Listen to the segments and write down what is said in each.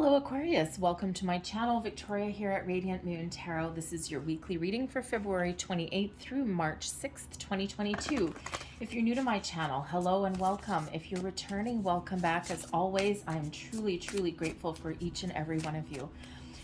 Hello Aquarius, welcome to my channel. Victoria here at Radiant Moon Tarot. This is your weekly reading for February 28th through March 6th, 2022. If you're new to my channel, hello and welcome. If you're returning, welcome back. As always, I'm truly grateful for each and every one of you.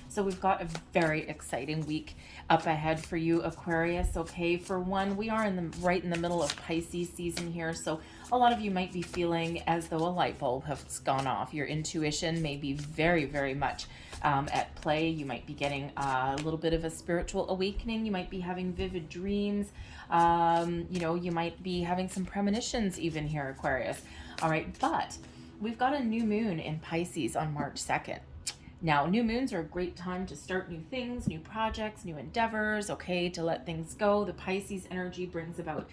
So we've got a very exciting week up ahead for you, Aquarius. Okay, for one, we are right in the middle of Pisces season here, so a lot of you might be feeling as though a light bulb has gone off. Your intuition may be very much at play. You might be getting a little bit of a spiritual awakening. You might be having vivid dreams. You know, you might be having some premonitions even here, Aquarius. All right, but we've got a new moon in Pisces on March 2nd. Now, new moons are a great time to start new things, new projects, new endeavors, okay, to let things go. The Pisces energy brings about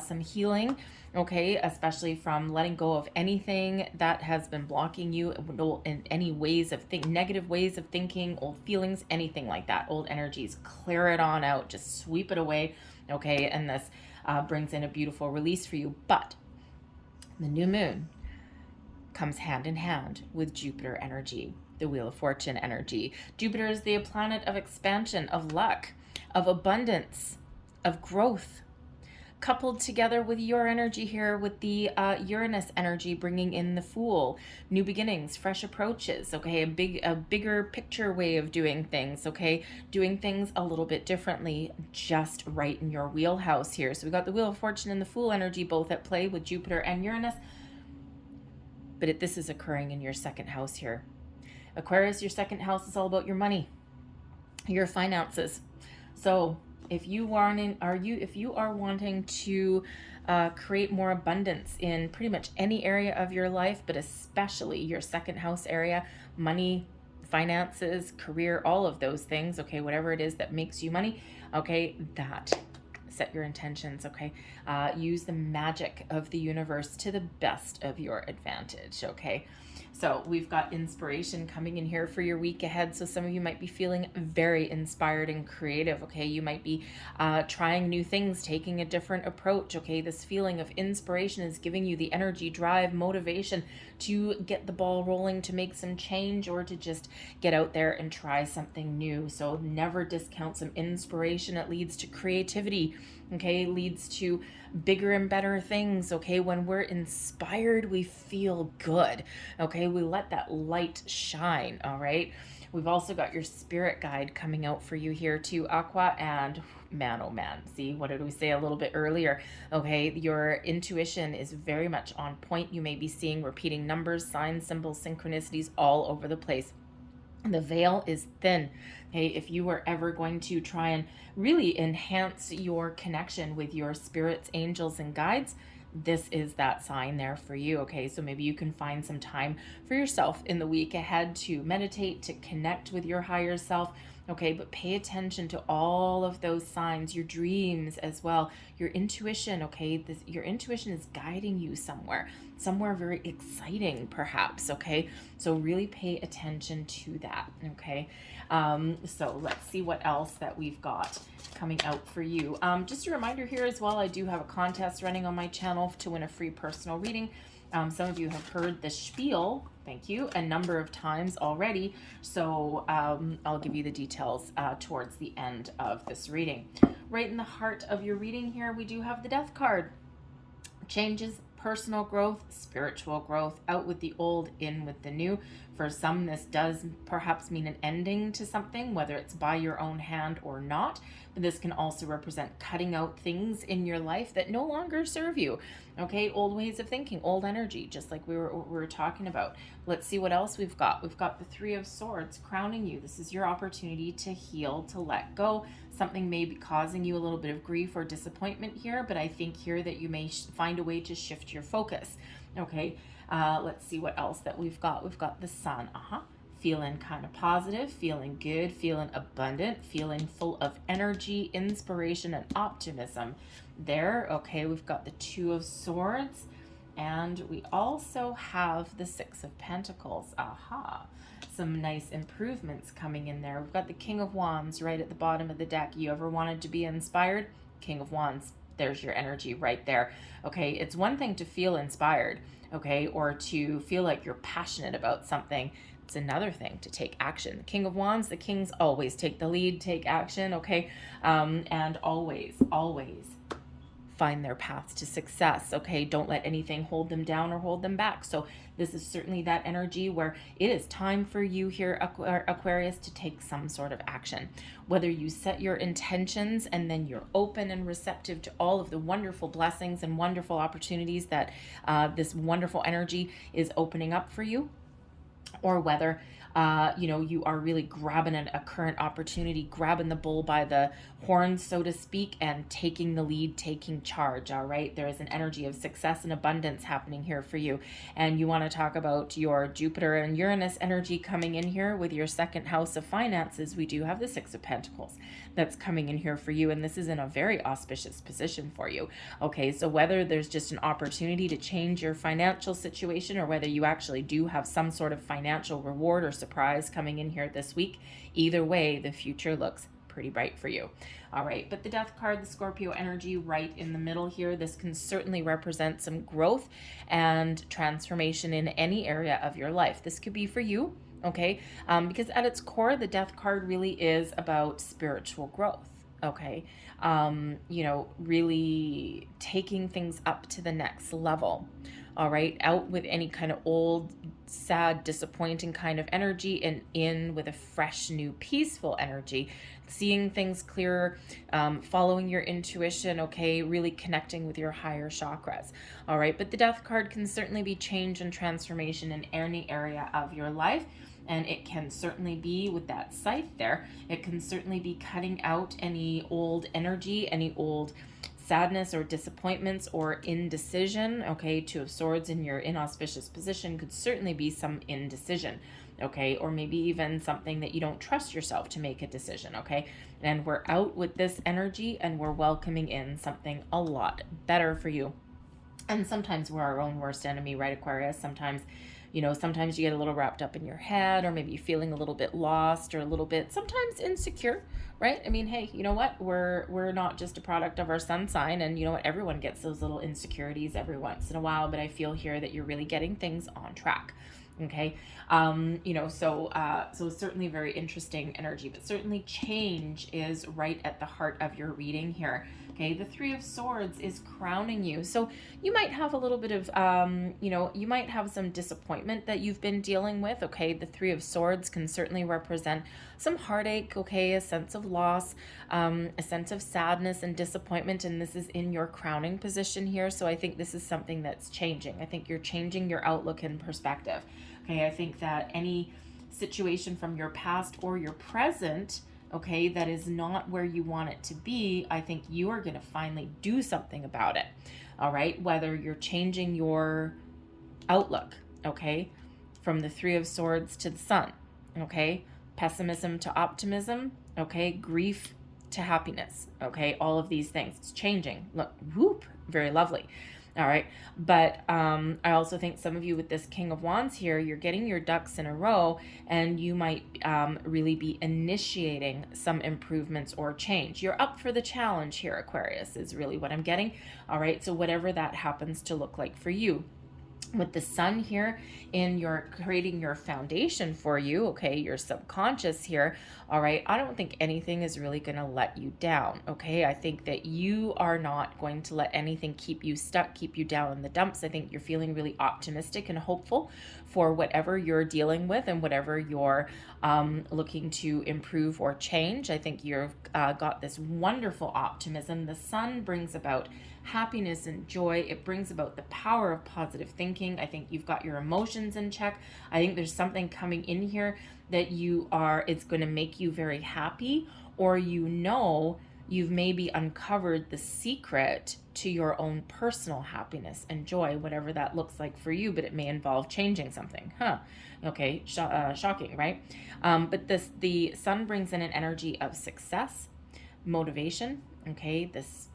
some healing, okay, especially from letting go of anything that has been blocking you in any ways of negative ways of thinking, old feelings, anything like that, old energies. Clear it on out, just sweep it away, okay, and this brings in a beautiful release for you. But the new moon comes hand in hand with Jupiter energy, the Wheel of Fortune energy. Jupiter is the planet of expansion, of luck, of abundance, of growth, coupled together with your energy here with the Uranus energy bringing in the Fool, new beginnings, fresh approaches, okay, a bigger picture way of doing things, okay, doing things a little bit differently, just right in your wheelhouse here. So we got the Wheel of Fortune and the Fool energy both at play with Jupiter and Uranus. But this is occurring in your second house here. Aquarius, your second house is all about your money, your finances. So if you are wanting to create more abundance in pretty much any area of your life, but especially your second house area, money, finances, career, all of those things, okay, whatever it is that makes you money, okay, set your intentions, okay? Use the magic of the universe to the best of your advantage, okay? So we've got inspiration coming in here for your week ahead. So some of you might be feeling very inspired and creative, okay? You might be trying new things, taking a different approach, okay? This feeling of inspiration is giving you the energy, drive, motivation to get the ball rolling, to make some change, or to just get out there and try something new. So never discount some inspiration. It leads to creativity, okay? It leads to bigger and better things, okay? When we're inspired, we feel good, okay? We let that light shine, all right? We've also got your spirit guide coming out for you here too, Aqua, and man, oh man, see, what did we say a little bit earlier? Okay, your intuition is very much on point. You may be seeing repeating numbers, signs, symbols, synchronicities all over the place. The veil is thin, okay? If you are ever going to try and really enhance your connection with your spirits, angels, and guides, this is that sign there for you, okay? So maybe you can find some time for yourself in the week ahead to meditate, to connect with your higher self, okay? But pay attention to all of those signs, your dreams as well, your intuition, okay? Your intuition is guiding you somewhere very exciting perhaps, okay? So really pay attention to that, okay? So let's see what else that we've got coming out for you. Just a reminder here as well, I do have a contest running on my channel to win a free personal reading. Some of you have heard the spiel, thank you, a number of times already. So I'll give you the details towards the end of this reading. Right in the heart of your reading here, we do have the Death card. Changes, personal growth, spiritual growth, out with the old, in with the new. For some, this does perhaps mean an ending to something, whether it's by your own hand or not. But this can also represent cutting out things in your life that no longer serve you. Okay, old ways of thinking, old energy, just like we were talking about. Let's see what else we've got. We've got the Three of Swords crowning you. This is your opportunity to heal, to let go. Something may be causing you a little bit of grief or disappointment here, but I think here that you may find a way to shift your focus. Okay, let's see what else that we've got. We've got the Sun. Feeling kind of positive, feeling good, feeling abundant, feeling full of energy, inspiration, and optimism there. Okay, we've got the Two of Swords, and we also have the Six of Pentacles. Some nice improvements coming in there. We've got the King of Wands right at the bottom of the deck. You ever wanted to be inspired? King of Wands. There's your energy right there. Okay, it's one thing to feel inspired, okay, or to feel like you're passionate about something. It's another thing to take action. The King of Wands, the kings always take the lead, take action, okay, and always find their paths to success, okay? Don't let anything hold them down or hold them back. So this is certainly that energy where it is time for you here, Aquarius, to take some sort of action. Whether you set your intentions and then you're open and receptive to all of the wonderful blessings and wonderful opportunities that this wonderful energy is opening up for you, or whether you are really grabbing a current opportunity, grabbing the bull by the horns, so to speak, and taking the lead, taking charge. All right, there is an energy of success and abundance happening here for you, and you want to talk about your Jupiter and Uranus energy coming in here with your second house of finances. We do have the Six of Pentacles that's coming in here for you, and this is in a very auspicious position for you. Okay, so whether there's just an opportunity to change your financial situation, or whether you actually do have some sort of financial reward or surprise coming in here this week, either way, the future looks pretty bright for you. All right, but the Death card, the Scorpio energy right in the middle here, this can certainly represent some growth and transformation in any area of your life. This could be for you, okay, because at its core, the Death card really is about spiritual growth. Okay, really taking things up to the next level. All right, out with any kind of old, sad, disappointing kind of energy, and in with a fresh, new, peaceful energy, seeing things clearer, following your intuition, okay, really connecting with your higher chakras. All right, but the Death card can certainly be change and transformation in any area of your life. And it can certainly be with that scythe there, it can certainly be cutting out any old energy, any old sadness or disappointments or indecision. Okay, Two of Swords in your inauspicious position could certainly be some indecision. Okay, or maybe even something that you don't trust yourself to make a decision. Okay, and we're out with this energy and we're welcoming in something a lot better for you. And sometimes we're our own worst enemy, right, Aquarius? Sometimes you get a little wrapped up in your head, or maybe you're feeling a little bit lost or a little bit sometimes insecure, right? I mean, hey, you know what? We're not just a product of our sun sign, and you know what? Everyone gets those little insecurities every once in a while, but I feel here that you're really getting things on track. Okay, so certainly very interesting energy, but certainly change is right at the heart of your reading here. Okay, the Three of Swords is crowning you. So you might have a little bit of, you might have some disappointment that you've been dealing with. Okay, the Three of Swords can certainly represent some heartache, okay, a sense of loss, a sense of sadness and disappointment, and this is in your crowning position here. So I think this is something that's changing. I think you're changing your outlook and perspective. Okay, I think that any situation from your past or your present, okay, that is not where you want it to be, I think you are going to finally do something about it. All right, whether you're changing your outlook, okay, from the Three of Swords to the Sun, okay, pessimism to optimism, okay, grief to happiness, okay, all of these things. It's changing. Look, whoop, very lovely. All right, but I also think some of you with this King of Wands here, you're getting your ducks in a row, and you might really be initiating some improvements or change. You're up for the challenge here, Aquarius, is really what I'm getting. All right, so whatever that happens to look like for you. With the Sun here in your creating your foundation for you, okay, your subconscious here, all right, I don't think anything is really going to let you down, okay? I think that you are not going to let anything keep you stuck, keep you down in the dumps. I think you're feeling really optimistic and hopeful for whatever you're dealing with and whatever you're looking to improve or change. I think you've got this wonderful optimism. The Sun brings about happiness and joy. It brings about the power of positive thinking. I think you've got your emotions in check. I think there's something coming in here that it's going to make you very happy, or you've maybe uncovered the secret to your own personal happiness and joy, whatever that looks like for you, but it may involve changing something. Okay, shocking, right? But the Sun brings in an energy of success, motivation, okay, this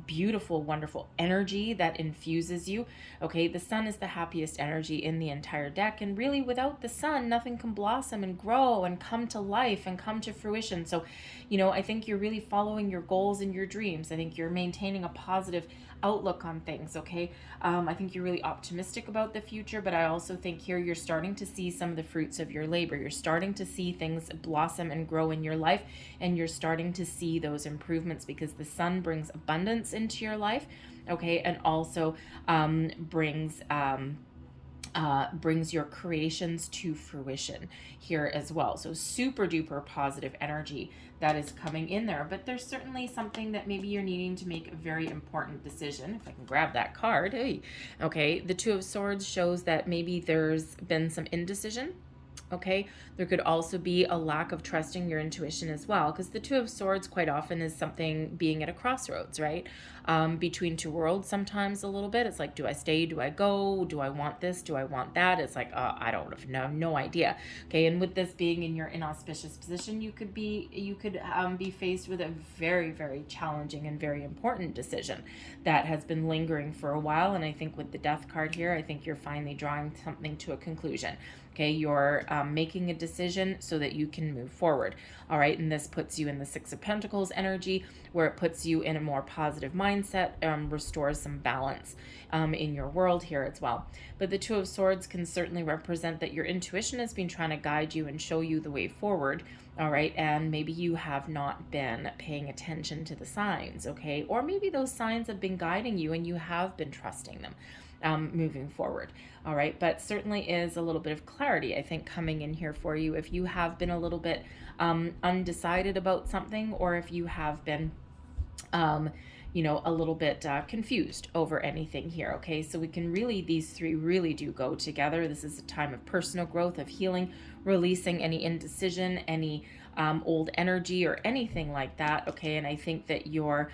beautiful, wonderful energy that infuses you. Okay, the sun is the happiest energy in the entire deck, and really without the sun, nothing can blossom and grow and come to life and come to fruition. So, I think you're really following your goals and your dreams. I think you're maintaining a positive outlook on things. Okay, I think you're really optimistic about the future, but I also think here you're starting to see some of the fruits of your labor. You're starting to see things blossom and grow in your life, and you're starting to see those improvements because the sun brings abundance into your life. Okay, and also brings your creations to fruition here as well. So super duper positive energy that is coming in there. But there's certainly something that maybe you're needing to make a very important decision. If I can grab that card. Hey. Okay, the Two of Swords shows that maybe there's been some indecision. Okay, there could also be a lack of trusting your intuition as well, because the Two of Swords quite often is something being at a crossroads, right? Between two worlds sometimes a little bit. It's like, do I stay? Do I go? Do I want this? Do I want that? It's like, I don't know, no idea. Okay, and with this being in your inauspicious position, you could be faced with a very, very challenging and very important decision that has been lingering for a while. And I think with the Death card here, I think you're finally drawing something to a conclusion. Okay, you're making a decision so that you can move forward. All right, and this puts you in the Six of Pentacles energy, where it puts you in a more positive mindset, restores some balance in your world here as well. But the Two of Swords can certainly represent that your intuition has been trying to guide you and show you the way forward. All right, and maybe you have not been paying attention to the signs, okay? Or maybe those signs have been guiding you and you have been trusting them. Moving forward. All right, but certainly is a little bit of clarity, I think, coming in here for you if you have been a little bit undecided about something, or if you have been a little bit confused over anything here. Okay, so we can really, these three really do go together. This is a time of personal growth, of healing, releasing any indecision, any old energy or anything like that. Okay, and I think that you're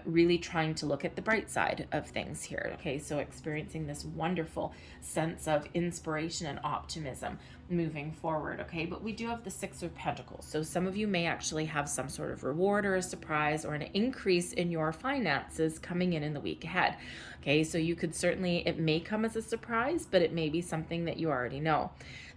really trying to look at the bright side of things here. Okay, so experiencing this wonderful sense of inspiration and optimism moving forward. Okay, but we do have the Six of Pentacles. So some of you may actually have some sort of reward or a surprise or an increase in your finances coming in the week ahead. Okay, so you could certainly, it may come as a surprise, but it may be something that you already know.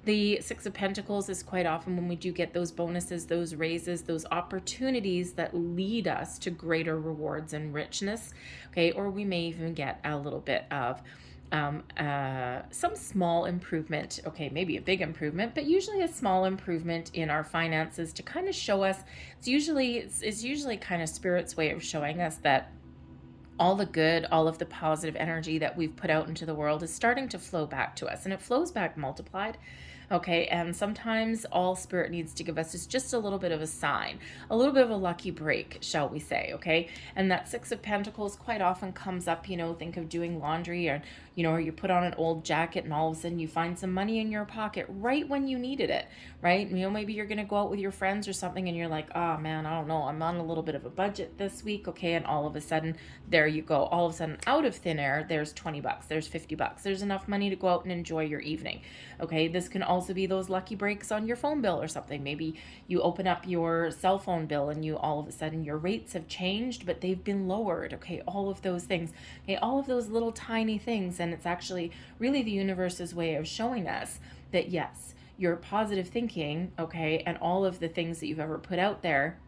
The Six of Pentacles is quite often when we do get those bonuses, those raises, those opportunities that lead us to greater rewards and richness. Okay, or we may even get a little bit of some small improvement. Okay, maybe a big improvement, but usually a small improvement in our finances to kind of show us. It's usually kind of Spirit's way of showing us that all the good, all of the positive energy that we've put out into the world is starting to flow back to us, and it flows back multiplied. Okay, and sometimes all Spirit needs to give us is just a little bit of a sign, a little bit of a lucky break, shall we say, okay? And that Six of Pentacles quite often comes up, think of doing laundry, or, or you put on an old jacket and all of a sudden you find some money in your pocket right when you needed it, right? Maybe you're going to go out with your friends or something and you're like, oh man, I don't know, I'm on a little bit of a budget this week, okay? And all of a sudden, there you go. All of a sudden, out of thin air, there's 20 bucks, there's 50 bucks. There's enough money to go out and enjoy your evening, okay? This can also be those lucky breaks on your phone bill or something. Maybe you open up your cell phone bill and you all of a sudden your rates have changed, but they've been lowered, okay? All of those things, okay? All of those little tiny things, and it's actually really the universe's way of showing us that yes, your positive thinking, okay, and all of the things that you've ever put out there,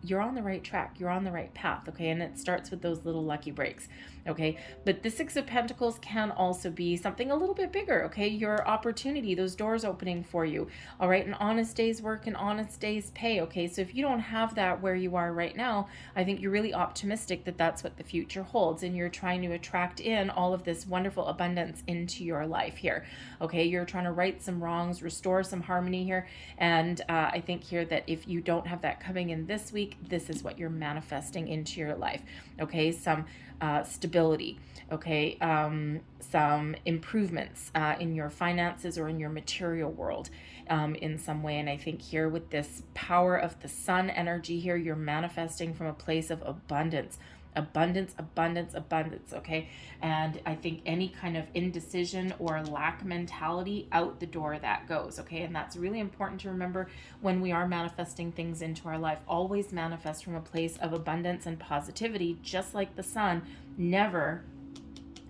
you're on the right track, you're on the right path, okay? And it starts with those little lucky breaks, okay? But the Six of Pentacles can also be something a little bit bigger, okay? Your opportunity, those doors opening for you, all right? An honest day's work and honest day's pay, okay? So if you don't have that where you are right now, I think you're really optimistic that that's what the future holds, and you're trying to attract in all of this wonderful abundance into your life here, okay? You're trying to right some wrongs, restore some harmony here, and I think here that if you don't have that coming in this week, this is what you're manifesting into your life, okay? Some stability, okay? Some improvements in your finances or in your material world in some way. And I think here with this power of the sun energy here, you're manifesting from a place of abundance, Abundance, abundance, abundance, okay? And I think any kind of indecision or lack mentality, out the door that goes, okay? And that's really important to remember when we are manifesting things into our life. Always manifest from a place of abundance and positivity, just like the sun, never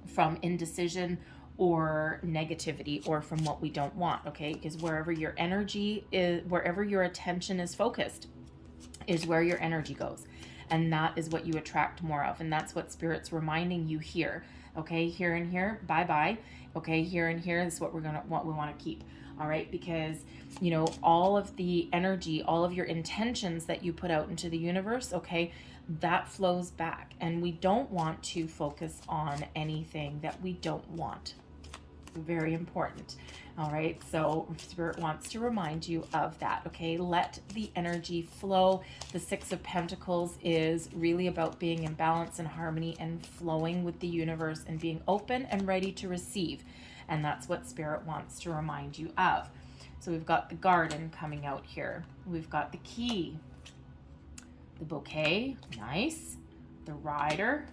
from indecision or negativity or from what we don't want, okay? Because wherever your energy is, wherever your attention is focused, is where your energy goes. And that is what you attract more of. And that's what Spirit's reminding you here. Okay, here and here, bye-bye. Okay, here and here is what we want to keep. All right, because, you know, all of the energy, all of your intentions that you put out into the universe, okay, that flows back. And we don't want to focus on anything that we don't want. Very important. All right, so Spirit wants to remind you of that, okay? Let the energy flow. The Six of Pentacles is really about being in balance and harmony and flowing with the universe and being open and ready to receive. And that's what Spirit wants to remind you of. So we've got the Garden coming out here. We've got the Key, the Bouquet, nice, the Rider,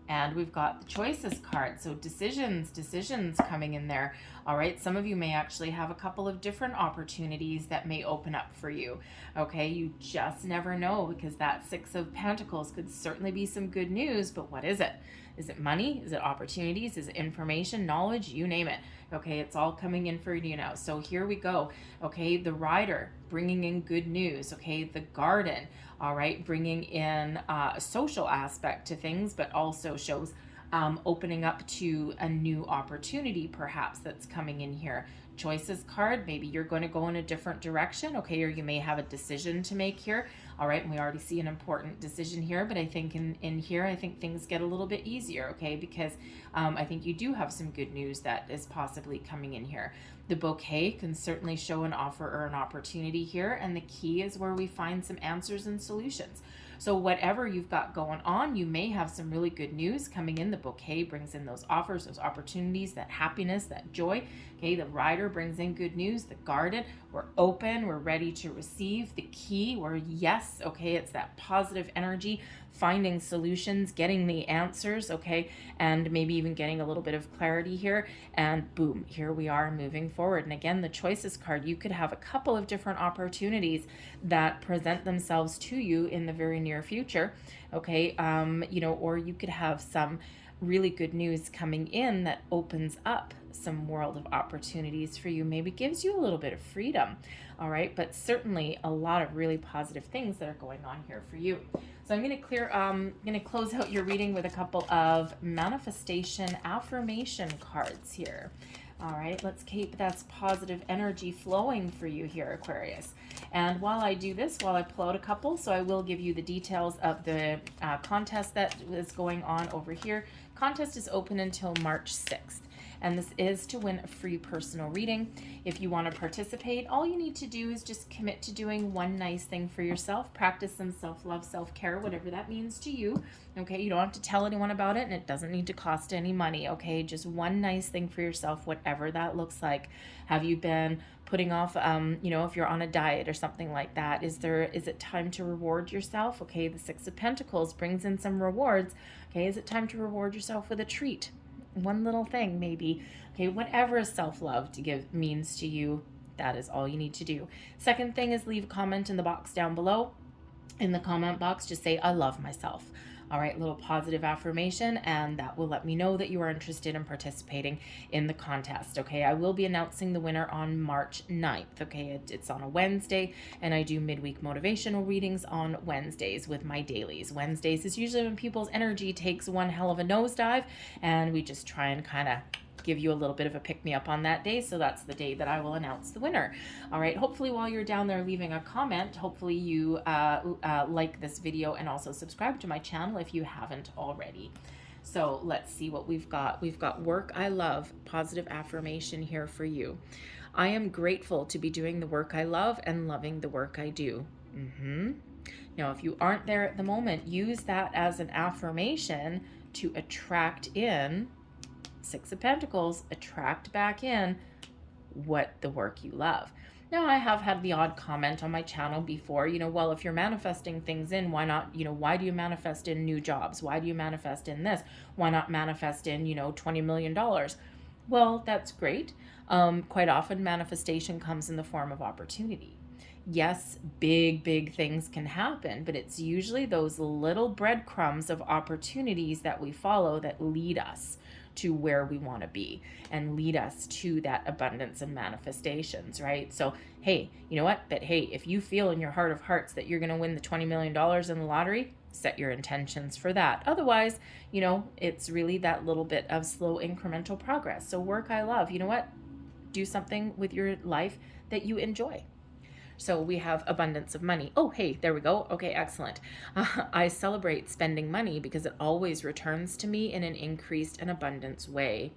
and we've got the Choices card. So decisions coming in there. All right, some of you may actually have a couple of different opportunities that may open up for you. Okay, you just never know, because that Six of Pentacles could certainly be some good news, but what is it? Is it money? Is it opportunities? Is it information, knowledge? You name it. Okay, it's all coming in for you now. So here we go. Okay, the Rider, bringing in good news. Okay, the Garden, all right, bringing in a social aspect to things, but also shows opening up to a new opportunity perhaps that's coming in here. Choices card, maybe you're going to go in a different direction, okay, or you may have a decision to make here. All right, and we already see an important decision here, but I think in here, I think things get a little bit easier, okay, because I think you do have some good news that is possibly coming in here. The Bouquet can certainly show an offer or an opportunity here, and the Key is where we find some answers and solutions. So whatever you've got going on, you may have some really good news coming in. The Bouquet brings in those offers, those opportunities, that happiness, that joy. Okay, the Rider brings in good news. The Garden, we're open, we're ready to receive. The Key, we're yes, okay, it's that positive energy, finding solutions, getting the answers, okay, and maybe even getting a little bit of clarity here. And boom, here we are moving forward. And again, the Choices card, you could have a couple of different opportunities that present themselves to you in the very near future, okay, you know, or you could have some really good news coming in that opens up some world of opportunities for you, maybe gives you a little bit of freedom. All right, but certainly a lot of really positive things that are going on here for you. So I'm going to close out your reading with a couple of manifestation affirmation cards here. All right, let's keep that positive energy flowing for you here, Aquarius. And while I do this, while I pull out a couple, so I will give you the details of the contest that is going on over here. Contest is open until March 6th. And this is to win a free personal reading. If you want to participate, all you need to do is just commit to doing one nice thing for yourself. Practice some self-love, self-care, whatever that means to you. Okay, you don't have to tell anyone about it, and it doesn't need to cost any money. Okay, just one nice thing for yourself, whatever that looks like. Have you been putting off, you know, if you're on a diet or something like that, is it time to reward yourself? Okay, the Six of Pentacles brings in some rewards. Okay, is it time to reward yourself with a treat? One little thing maybe. Okay, whatever self-love to give means to you, that is all you need to do. Second thing is leave a comment in the box down below. In the comment box, just say, I love myself. All right, little positive affirmation, and that will let me know that you are interested in participating in the contest. Okay, I will be announcing the winner on March 9th. Okay, it's on a Wednesday, and I do midweek motivational readings on Wednesdays with my dailies. Wednesdays is usually when people's energy takes one hell of a nosedive, and we just try and kind of give you a little bit of a pick-me-up on that day. So that's the day that I will announce the winner. All right, hopefully while you're down there leaving a comment, hopefully you like this video and also subscribe to my channel if you haven't already. So let's see what we've got. We've got work I love, positive affirmation here for you. I am grateful to be doing the work I love and loving the work I do. Now, if you aren't there at the moment, use that as an affirmation to attract in Six of Pentacles, attract back in what the work you love. Now, I have had the odd comment on my channel before, well, if you're manifesting things in, why not, why do you manifest in new jobs? Why do you manifest in this? Why not manifest in, $20 million? Well, that's great. Quite often manifestation comes in the form of opportunity. Yes, big things can happen, but it's usually those little breadcrumbs of opportunities that we follow that lead us to where we want to be and lead us to that abundance and manifestations, right? So, hey, you know what? But hey, if you feel in your heart of hearts that you're going to win the $20 million in the lottery, set your intentions for that. Otherwise, it's really that little bit of slow incremental progress. So work I love. You know what? Do something with your life that you enjoy. So we have abundance of money. Oh, hey, there we go. Okay, excellent. I celebrate spending money because it always returns to me in an increased and abundance way.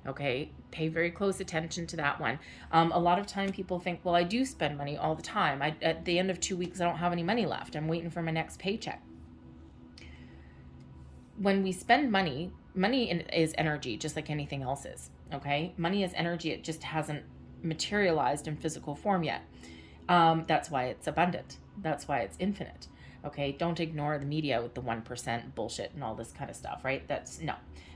Okay, pay very close attention to that one. A lot of time people think, well, I do spend money all the time. At the end of 2 weeks, I don't have any money left. I'm waiting for my next paycheck. When we spend money, money is energy, just like anything else is. Okay, money is energy. It just hasn't materialized in physical form yet. That's why it's abundant. That's why it's infinite. Okay, don't ignore the media with the 1% bullshit and all this kind of stuff, right? No.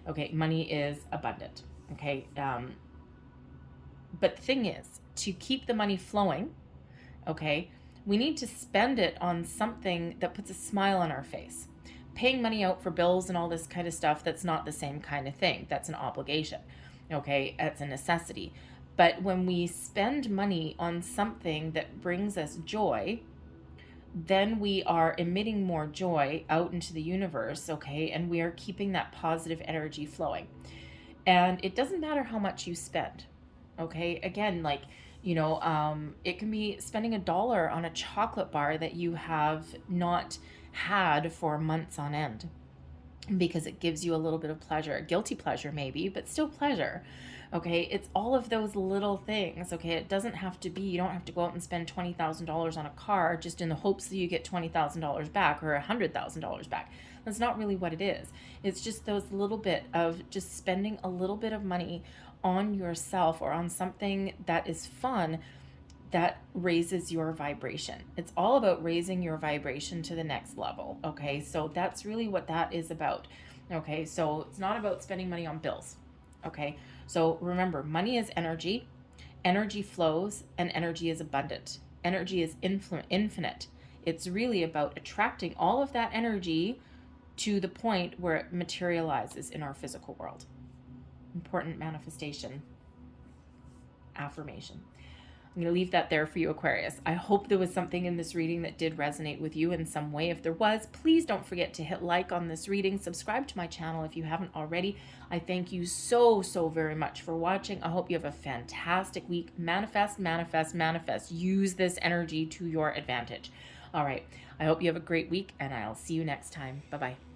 Okay, money is abundant. Okay, but the thing is, to keep the money flowing, okay, we need to spend it on something that puts a smile on our face. Paying money out for bills and all this kind of stuff, that's not the same kind of thing. That's an obligation. Okay, that's a necessity. But when we spend money on something that brings us joy, then we are emitting more joy out into the universe, okay? And we are keeping that positive energy flowing. And it doesn't matter how much you spend, okay? Again, like, it can be spending $1 on a chocolate bar that you have not had for months on end because it gives you a little bit of pleasure, a guilty pleasure maybe, but still pleasure. Okay, it's all of those little things. Okay, it doesn't have to be, you don't have to go out and spend $20,000 on a car just in the hopes that you get $20,000 back or $100,000 back. That's not really what it is. It's just those little bit of just spending a little bit of money on yourself or on something that is fun that raises your vibration. It's all about raising your vibration to the next level. Okay, so that's really what that is about. Okay, so it's not about spending money on bills. Okay, so remember, money is energy, energy flows, and energy is abundant. Energy is infinite. It's really about attracting all of that energy to the point where it materializes in our physical world. Important manifestation affirmation. I'm going to leave that there for you, Aquarius. I hope there was something in this reading that did resonate with you in some way. If there was, please don't forget to hit like on this reading. Subscribe to my channel if you haven't already. I thank you so very much for watching. I hope you have a fantastic week. Manifest, manifest, manifest. Use this energy to your advantage. All right. I hope you have a great week, and I'll see you next time. Bye-bye.